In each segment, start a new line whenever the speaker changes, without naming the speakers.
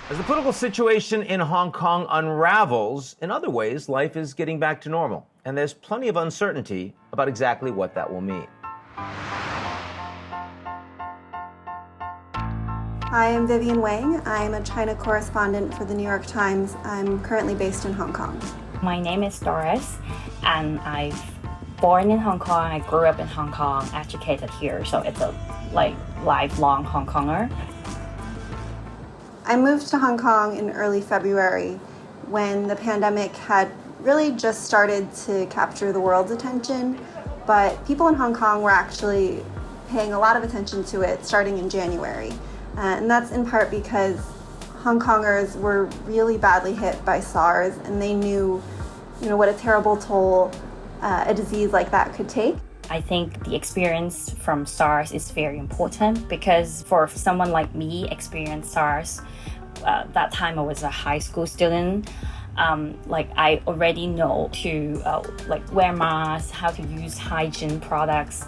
As the political situation in Hong Kong unravels, in other ways, life is getting back to normal. And there's plenty of uncertainty about exactly what that will mean.
Hi, I'm Vivian Wang. I'm a China correspondent for the New York Times. I'm currently based in Hong Kong.
My name is Doris, and I'm born in Hong Kong. I grew up in Hong Kong, educated here, so it's a lifelong Hongkonger.
I moved to Hong Kong in early February when the pandemic had really just started to capture the world's attention, but people in Hong Kong were actually paying a lot of attention to it starting in January. And that's in part because Hong Kongers were really badly hit by SARS, and they knew, what a terrible toll a disease like that could take.
I think the experience from SARS is very important because for someone like me experienced SARS, that time I was a high school student. I already know to wear masks, how to use hygiene products,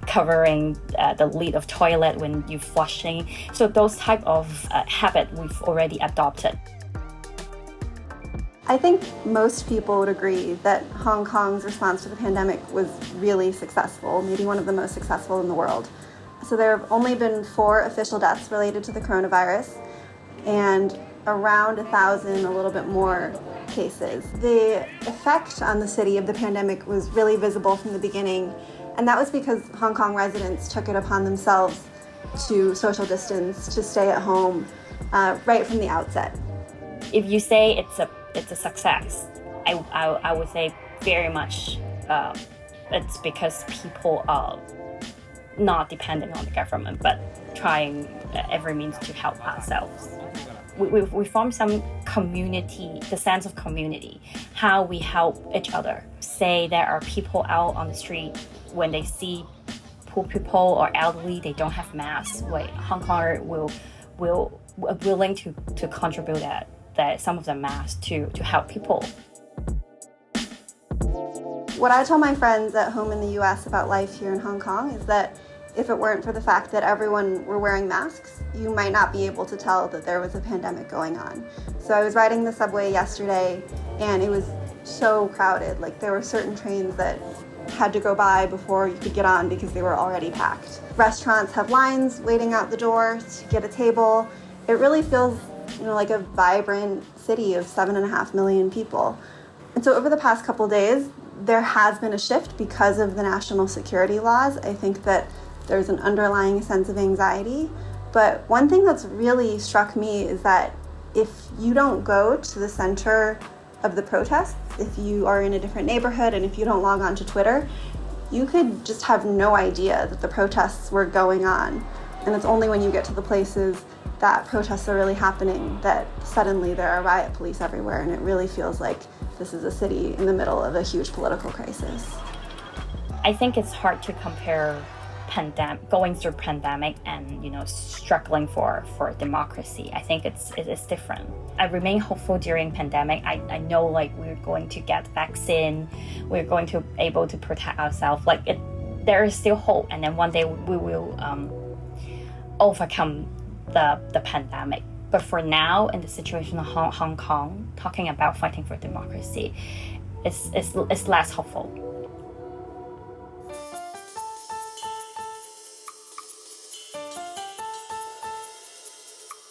covering the lid of toilet when you're flushing. So those type of habit we've already adopted.
I think most people would agree that Hong Kong's response to the pandemic was really successful, maybe one of the most successful in the world. So there have only been 4 official deaths related to the coronavirus and around 1,000, a little bit more cases. The effect on the city of the pandemic was really visible from the beginning, and that was because Hong Kong residents took it upon themselves to social distance, to stay at home right from the outset.
If you say it's a success, I would say very much it's because people are not dependent on the government, but trying every means to help ourselves. We form some community, the sense of community, how we help each other. Say there are people out on the street, when they see poor people or elderly, they don't have masks. Hong Kong will willing to contribute that some of the masks to help people.
What I tell my friends at home in the US about life here in Hong Kong is that if it weren't for the fact that everyone were wearing masks, you might not be able to tell that there was a pandemic going on. So I was riding the subway yesterday and it was so crowded. There were certain trains that had to go by before you could get on because they were already packed. Restaurants have lines waiting out the door to get a table. It really feels like a vibrant city of 7.5 million people. And so over the past couple of days, there has been a shift because of the national security laws. I think that there's an underlying sense of anxiety. But one thing that's really struck me is that if you don't go to the center of the protests, if you are in a different neighborhood and if you don't log on to Twitter, you could just have no idea that the protests were going on. And it's only when you get to the places that protests are really happening that suddenly there are riot police everywhere, and it really feels like this is a city in the middle of a huge political crisis.
I think it's hard to compare going through pandemic and struggling for democracy. I think it's different. I remain hopeful during pandemic. I know we're going to get vaccine, we're going to able to protect ourselves. There is still hope, and then one day we will overcome the pandemic. But for now, in the situation of Hong Kong, talking about fighting for democracy, it's less hopeful.